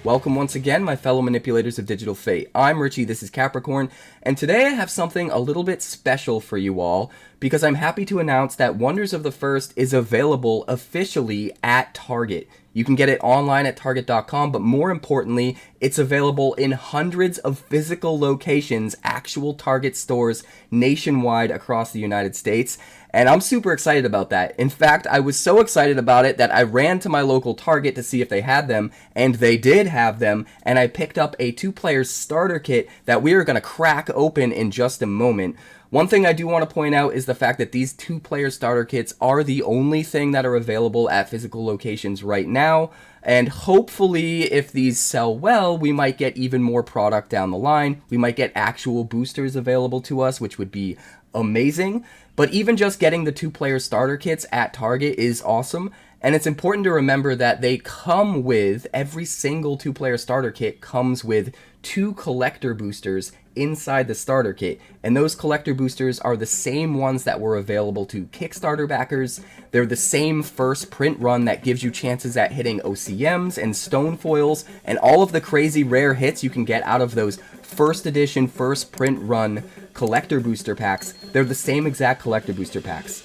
Welcome once again, my fellow manipulators of digital fate. I'm Richie, this is Capricorn, and today I have something a little bit special for you all, because I'm happy to announce that Wonders of the First is available officially at Target. You can get it online at Target.com, but more importantly, it's available in hundreds of physical locations, actual Target stores nationwide across the United States. And I'm super excited about that. In fact, I was so excited about it that I ran to my local Target to see if they had them, and they did have them, and I picked up a 2-player starter kit that we are going to crack open in just a moment. One thing I do want to point out is the fact that these 2-player starter kits are the only thing that are available at physical locations right now, and hopefully if these sell well, we might get even more product down the line. We might get actual boosters available to us, which would be amazing. But even just getting the 2-player starter kits at Target is awesome, and it's important to remember that they come with, every single 2-player starter kit comes with 2 collector boosters inside the starter kit, and those collector boosters are the same ones that were available to Kickstarter backers. They're the same first print run that gives you chances at hitting OCMs and stone foils and all of the crazy rare hits you can get out of those first edition, first print run collector booster packs. They're the same exact collector booster packs.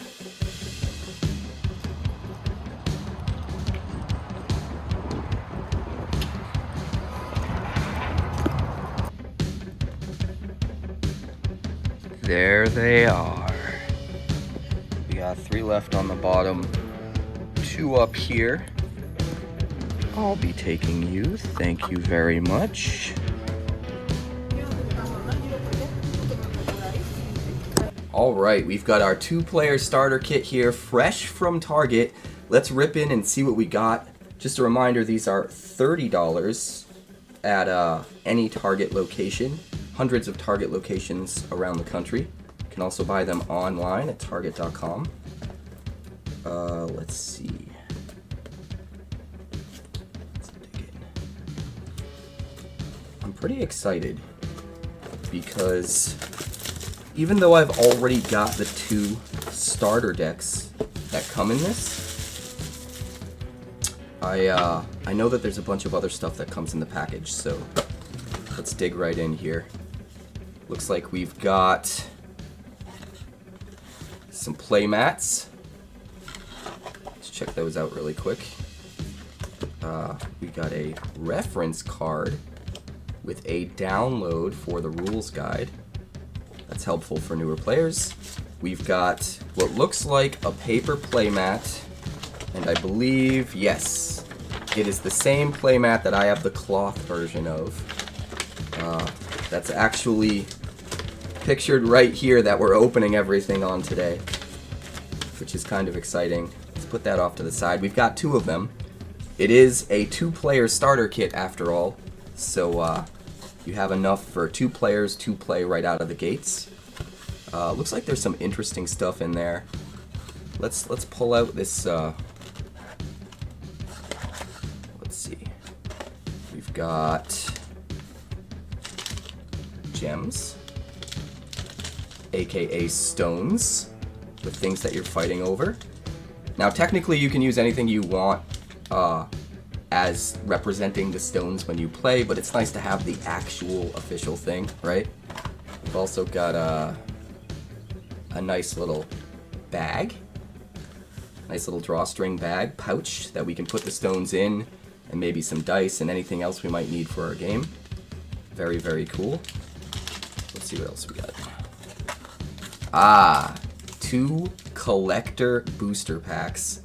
There they are. We got 3 left on the bottom, 2 up here. I'll be taking you. Thank you very much. Alright, we've got our 2-player starter kit here, fresh from Target. Let's rip in and see what we got. Just a reminder, these are $30 at any Target location. Hundreds of Target locations around the country. You can also buy them online at Target.com. Let's see. Let's dig in. I'm pretty excited because even though I've already got the 2 starter decks that come in this, I know that there's a bunch of other stuff that comes in the package, so let's dig right in here. Looks like we've got some play mats. Let's check those out really quick. We got a reference card with a download for the rules guide. That's helpful for newer players. We've got what looks like a paper playmat, and I believe, yes, it is the same playmat that I have the cloth version of. That's actually pictured right here that we're opening everything on today, which is kind of exciting. Let's put that off to the side. We've got 2 of them. It is a 2-player starter kit after all, so you have enough for 2 players to play right out of the gates. Looks like there's some interesting stuff in there. Let's pull out this. Let's see. We've got gems, aka stones, with things that you're fighting over. Now technically you can use anything you want as representing the stones when you play, but it's nice to have the actual official thing, right? We've also got a nice little bag, nice little drawstring bag pouch that we can put the stones in, and maybe some dice and anything else we might need for our game. Very, very cool. Let's see what else we got. 2 collector booster packs.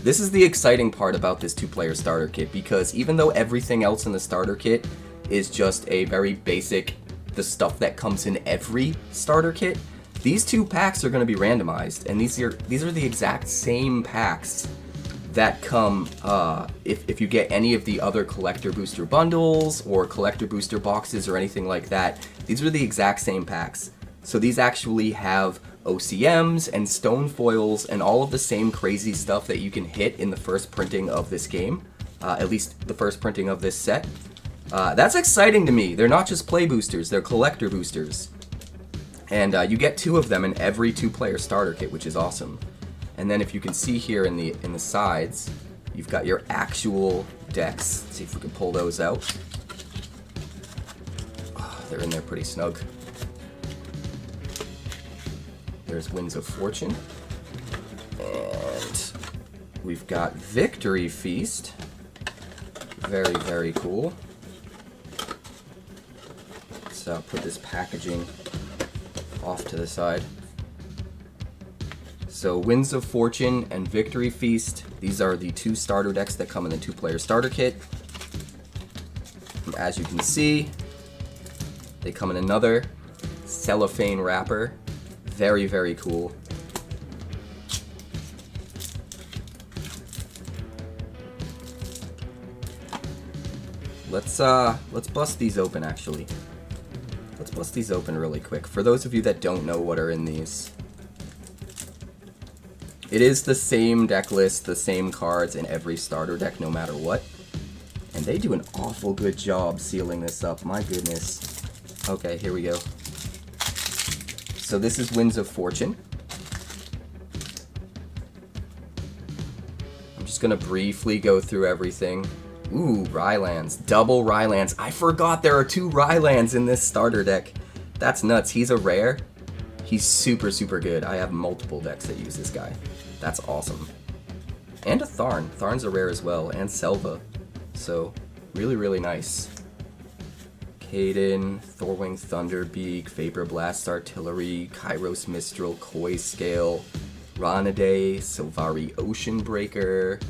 This is the exciting part about this 2-player starter kit, because even though everything else in the starter kit is just a very basic, the stuff that comes in every starter kit, these 2 packs are going to be randomized, and these are the exact same packs that come if you get any of the other collector booster bundles or collector booster boxes or anything like that. These are the exact same packs. So these actually have OCMs and stone foils and all of the same crazy stuff that you can hit in the first printing of this game, at least the first printing of this set. That's exciting to me. They're not just play boosters, they're collector boosters. And you get 2 of them in every 2-player starter kit, which is awesome. And then if you can see here in the sides, You've got your actual decks. Let's see if we can pull those out. Oh, they're in there pretty snug. There's Winds of Fortune. And we've got Victory Feast. Very, very cool. Let's put this packaging off to the side. So Winds of Fortune and Victory Feast, these are the 2 starter decks that come in the 2-player starter kit. And as you can see, they come in another cellophane wrapper. Very, very cool. Let's bust these open actually. Let's bust these open really quick. For those of you that don't know what are in these, it is the same deck list, the same cards in every starter deck no matter what. And they do an awful good job sealing this up, my goodness. Okay, here we go. So this is Winds of Fortune. I'm just gonna briefly go through everything. Ooh, Rylands. Double Rylands. I forgot there are 2 Rylands in this starter deck. That's nuts. He's a rare. He's super, super good. I have multiple decks that use this guy. That's awesome. And a Tharn. Tharn's a rare as well. And Selva. So, really, really nice. Kaden, Thorwing Thunderbeak, Vapor Blast Artillery, Kairos Mistral, Koi Scale, Ronade, Silvari Oceanbreaker.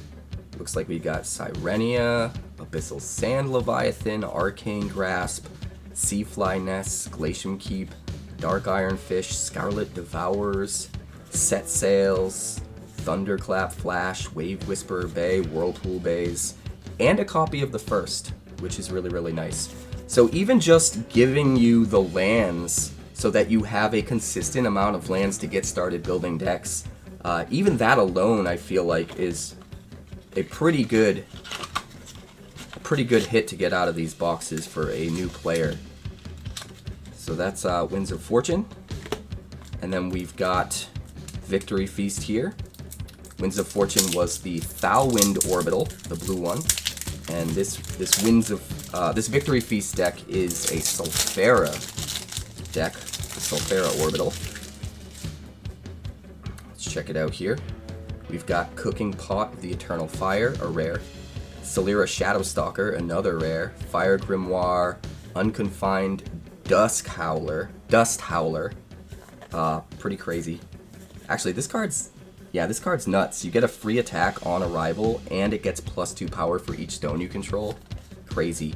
Looks like we got Sirenia, Abyssal Sand Leviathan, Arcane Grasp, Seafly Nest, Glacium Keep, Dark Iron Fish, Scarlet Devours, Set Sails, Thunderclap Flash, Wave Whisperer Bay, Whirlpool Bays, and a copy of the first, which is really, really nice. So even just giving you the lands so that you have a consistent amount of lands to get started building decks, even that alone I feel like is a pretty good hit to get out of these boxes for a new player. So that's Winds of Fortune. And then we've got Victory Feast here. Winds of Fortune was the Foulwind Orbital, the blue one. And this Victory Feast deck is a Sulfera deck, the Sulfera Orbital. Let's check it out here. We've got Cooking Pot of the Eternal Fire, a rare. Celera Shadowstalker, another rare. Fire Grimoire, Unconfined Dust Howler. Pretty crazy. Actually, this card's nuts. You get a free attack on arrival, and it gets +2 power for each stone you control. Crazy.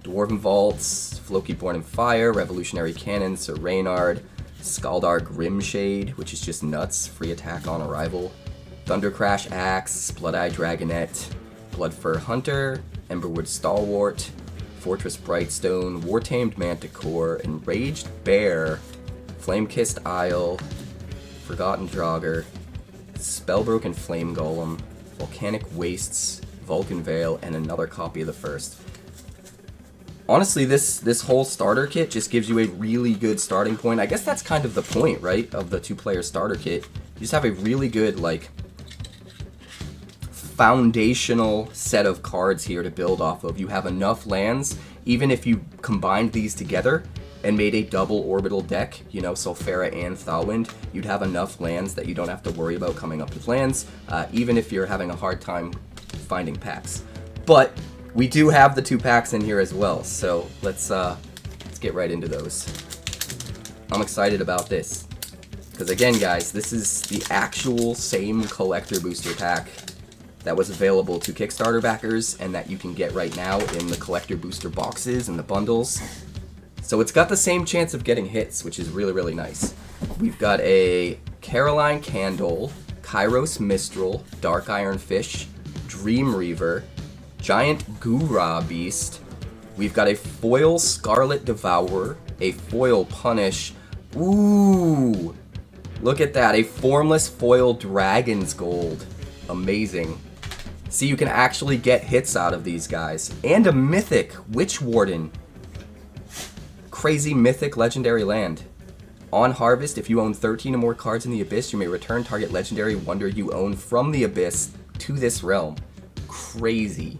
Dwarven Vaults, Floki Born in Fire, Revolutionary Cannon, Sir Reynard, Skaldar Grimshade, which is just nuts. Free attack on arrival. Thundercrash Axe, Blood-Eye Dragonette, Bloodfur Hunter, Emberwood Stalwart, Fortress Brightstone, War-Tamed Manticore, Enraged Bear, Flame-Kissed Isle, Forgotten Draugr, Spellbroken Flame Golem, Volcanic Wastes, Vulcan Veil, and another copy of the first. Honestly, this whole starter kit just gives you a really good starting point. I guess that's kind of the point, right, of the 2-player starter kit. You just have a really good, like, foundational set of cards here to build off of. You have enough lands, even if you combined these together and made a double orbital deck, you know, Sulfera and Foulwind, you'd have enough lands that you don't have to worry about coming up with lands, even if you're having a hard time finding packs. But we do have the 2 packs in here as well, so let's get right into those. I'm excited about this, because again, guys, this is the actual same collector booster pack that was available to Kickstarter backers and that you can get right now in the collector booster boxes and the bundles. So it's got the same chance of getting hits, which is really, really nice. We've got a Caroline Candle, Kairos Mistral, Dark Iron Fish, Dream Reaver, Giant Gura Beast. We've got a foil Scarlet Devourer, a foil Punish. Ooh! Look at that, a formless foil Dragon's Gold. Amazing. See, you can actually get hits out of these guys. And a mythic Witch Warden. Crazy mythic legendary land. On harvest, if you own 13 or more cards in the Abyss, you may return target legendary wonder you own from the Abyss to this realm. crazy.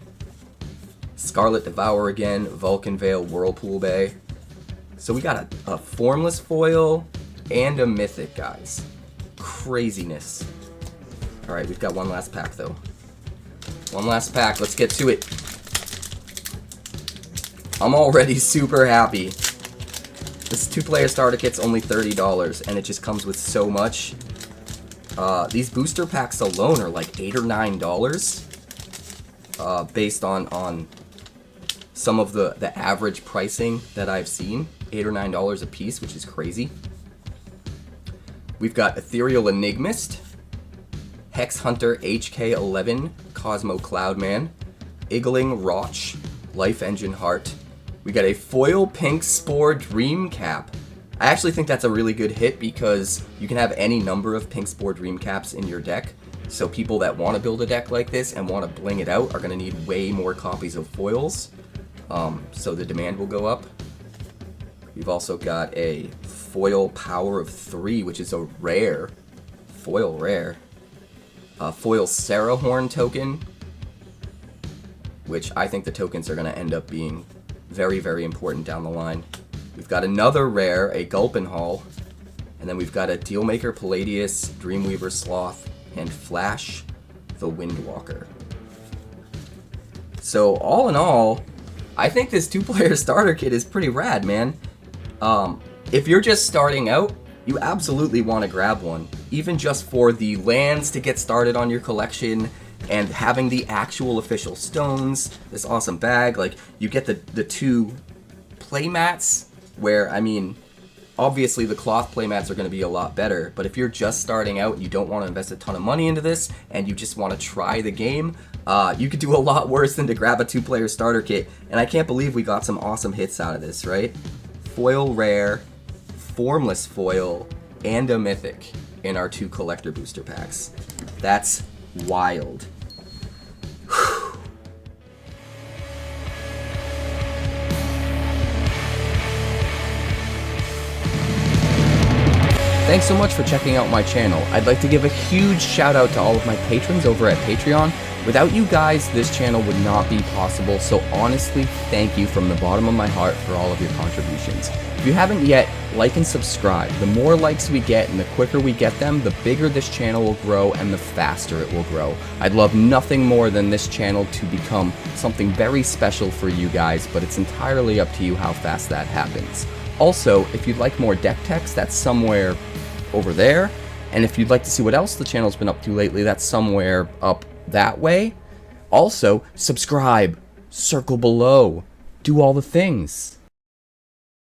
Scarlet Devourer again, Vulcan Veil, Whirlpool Bay. So we got a formless foil and a mythic, guys. Craziness. Alright, we've got one last pack though. One last pack, let's get to it. I'm already super happy. This 2-player starter kit's only $30 and it just comes with so much. These booster packs alone are like $8 or $9 based on some of the average pricing that I've seen. $8 or $9 a piece, which is crazy. We've got Ethereal Enigmist, Hex Hunter HK11, Cosmo Cloudman, Iggling Roch, Life Engine Heart. We got a foil pink Spore Dream Cap. I actually think that's a really good hit because you can have any number of pink Spore Dream Caps in your deck. So people that want to build a deck like this and want to bling it out are going to need way more copies of foils. So the demand will go up. We've also got a foil Power of 3, which is a rare. Foil rare. Foil Sarahorn token, which I think the tokens are going to end up being very, very important down the line. We've got another rare, a Gulpenhall, and then we've got a Dealmaker Palladius, Dreamweaver Sloth, and Flash the Windwalker. So all in all, I think this 2-player starter kit is pretty rad, man. If you're just starting out, you absolutely want to grab one, even just for the lands to get started on your collection and having the actual official stones, this awesome bag. Like, you get the 2 playmats where, I mean, obviously the cloth playmats are going to be a lot better, but if you're just starting out and you don't want to invest a ton of money into this and you just want to try the game, you could do a lot worse than to grab a 2-player starter kit. And I can't believe we got some awesome hits out of this, right? Foil rare, formless foil, and a mythic in our 2 collector booster packs. That's wild. Thanks so much for checking out my channel. I'd like to give a huge shout out to all of my patrons over at Patreon. Without you guys, this channel would not be possible, so honestly, thank you from the bottom of my heart for all of your contributions. If you haven't yet, like and subscribe. The more likes we get and the quicker we get them, the bigger this channel will grow and the faster it will grow. I'd love nothing more than this channel to become something very special for you guys, but it's entirely up to you how fast that happens. Also, if you'd like more deck techs, that's somewhere over there. And if you'd like to see what else the channel's been up to lately, that's somewhere up that way. Also, subscribe, circle below, do all the things.